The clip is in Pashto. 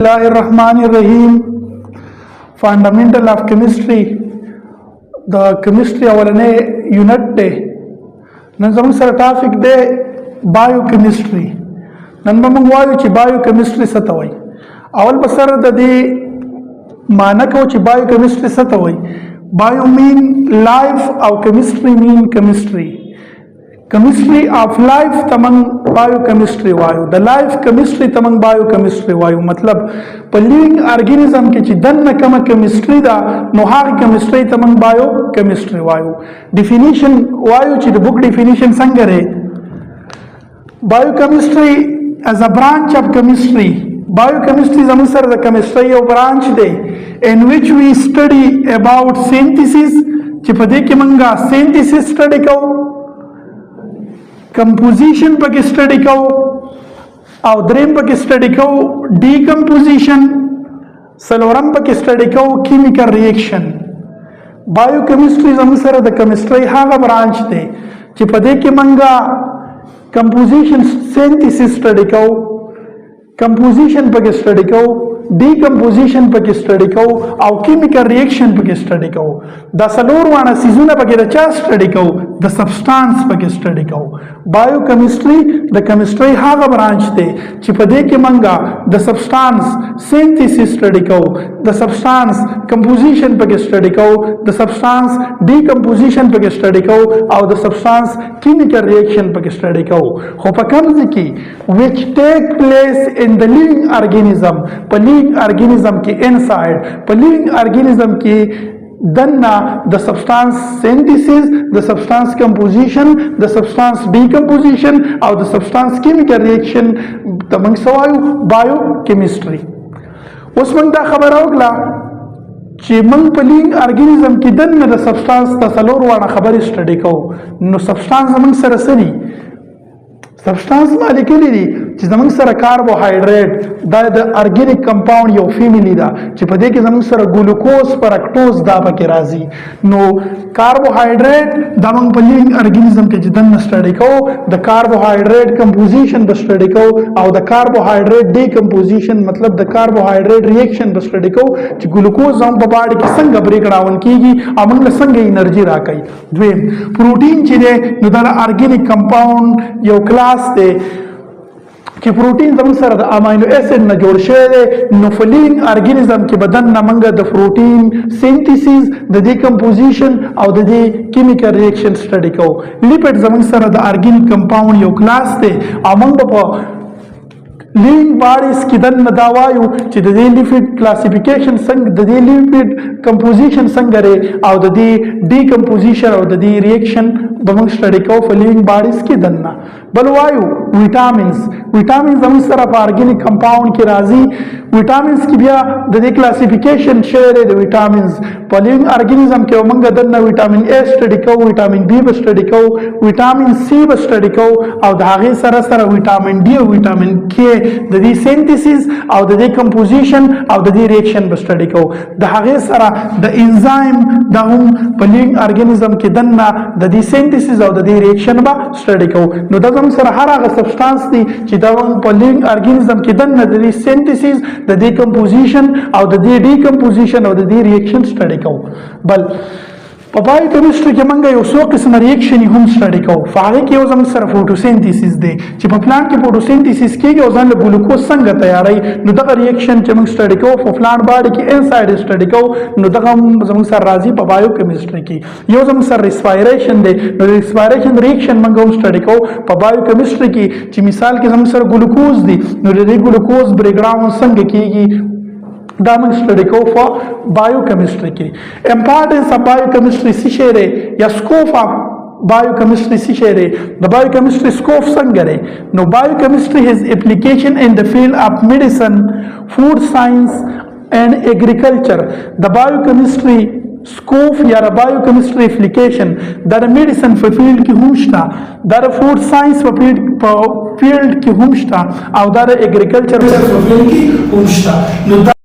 Bismillahirrahmanirrahim. Fundamental of Chemistry. The chemistry اولنې یونټ دی. نن زموږ سره ټاپک دی بایوکیمستري. نن به موږ وایو چې بایوکیمستري څه ته وایي. اول به سره د دې معنی کوو چې بایوکیمستري څه ته وایي. بایو مین لایف او کیمستري مین کیمستري. Chemistry of life تمنګ biochemistry وایو. د life chemistry تمنګ biochemistry وایو. مطلب په living organism کې چې دنه کومه chemistry ده نو هغه chemistry تمنګ biochemistry وایو. definition وایو چې د book definition څنګه لري. biochemistry as a branch of chemistry. biochemistry زموږ سره د chemistry یو branch دی in which we study about synthesis چې په دې کې موږ synthesis study کوو. composition پکې سټډي کوو او دریم پکې سټډي کوو ډیکمپوزیشن سلورم پکې سټډي کوو کیمیکل ریاکشن. بایوکیمستري زموږ سره د کیمستري هغه برانچ دی چې په دې کې منګه کمپوزیشن سینتھیسس سټډي کوو کمپوزیشن پکې سټډي کوو ډیکمپوزیشن پکې سټډي کوو او کیمیکل ریاکشن پکې سټډي کوو. دا څلور وانه سيزونه پکې د چا سټډي کوو د سبسټانس پکې سټډي کوو. بایوکیمستري د کیمستري هغه برانچ دی چې په دې کې منګه د سبسټانس سینتھیسس سټډي کوو د سبسټانس کمپوزیشن پکې سټډي کوو د سبسټانس ډیکمپوزیشن پکې سټډي کوو او د سبسټانس کیمیکل ریاکشن پکې سټډي کوو. خو په کوم ځای کې which take place in the living organism په living organism کې inside په living organism کې دنه د سبسټانس سینتھیسس د سبسټانس کمپوزیشن د سبسټانس ډیکمپوزیشن او د سبسټانس کیمیکل ریاکشن ته موږ سوایو بایوکیمستري. اوس موږ دا خبره وکړه چې موږ په لیوینګ ارګانیزم کې دنه د سبسټانس د څلور واړه خبرې سټډي کوو. نو سبسټانس موږ سره څه دي؟ سبسټانس مالیکول دي چې زموږ سره کاربوهایډریټ دا د ارګینیک کمپاوند یو فیملی ده چې په دې کې زموږ سره ګلوکوز فرکټوز دا پکې راځي. نو کاربوهایډریټ دا موږ په لیوینګ ارګانیزم کې چې دنه سټډي کوو د کاربوهایډریټ کمپوزیشن به سټډي کوو او د کاربوهایډریټ ډیکمپوزیشن مطلب د کاربوهایډریټ ریاکشن به سټډي کوو چې ګلوکوز هم په باډي کې څنګه بریک ډاون کیږي او موږ له څنګه انرژي راکړي. دویم پروتین چې دی نو دا ارګینیک کمپاوند یو کلاس دی چې پروتین زموږ سره د امینو اسید نه جوړ شوی دی. نو په لیوینګ ارګانیزم کې بدن نه موږ د پروتین سینتھیسس د ډیکمپوزیشن او د دې کیمیکل ریاکشن سټډي کوو. لیپټ زموږ سره د ارګینیک کمپاوند یو کلاس دی او موږ په لیوینګ باډیز کې دنه دا وایو چې د دې لیپټ کلاسیفیکیشن څنګه د دې لیپټ کمپوزیشن څنګه لري او د دې ډیکمپوزیشن او د دې ریاکشن به موږ سټډي کوو په لیوینګ باډیز کې دنه. بل وایو ویټامینز زموږ سره په ارګینیک کمپاوند کې راځي. ویټامینز کې بیا د دې کلاسیفیکیشن شوی دی د ویټامینز په لیوینګ ارګانیزم کې موږ دنه ویټامین A سټډي کوو ویټامین B به سټډي کوو ویټامین C به سټډي کوو او د هغې سره سره ویټامین D او ویټامین K د دې سینتھیسس او د دې کمپوزیشن او د دې ریاکشن به سټډي کوو. د هغې سره د انزایم دا هم په لیوینګ ارګانیزم کې دنه د دې سینتھیسس او د دې ریاکشن به سټډي کوو. نو دا زموږ سره هر هغه سبسټانس دی چې دا په لیوینګ ارګانیزم کې دنه د دې سینتھیسس د دې کمپوزیشن او د دې ډیکمپوزیشن او د دې ریاکشن سټډي کوو. بل په بایوکیمستري کې موږ یو څو قسم ریاکشن هم سټډي کوو. په هغې کې یو زموږ سره فوټوسینتھیسس دی چې په پلانټ کې فوټوسینتھیسس کېږي او ځان له ګلوکوز څنګه تیاروي. نو دغه ریاکشن چې موږ سټډي کوو په پلانټ باډي کې انسایډ سټډي کوو. نو دغه زموږ سره راځي په بایوکیمستري کې. یو زموږ سره ریسپایریشن دی نو ریسپایریشن ریاکشن موږ هم سټډي کوو په بایوکیمستري کې چې مثال کې زموږ سره ګلوکوز دی نو د دې ګلوکوز بریک ډاون څنګه کېږي دا موږ سټډي کوو په بایوکیمستري کې. امپارټنس اف بایوکیمستري څه شی دی یا سکوپ اف biochemistry څه شی دی د biochemistry scope څنګه دی. نو biochemistry has application in the field of medicine, food science and agriculture. د biochemistry scope یا د biochemistry application د medicine په فیلډ کې هم شته د food science په فیلډ کې هم شته او د agriculture په فیلډ کې هم شته. نو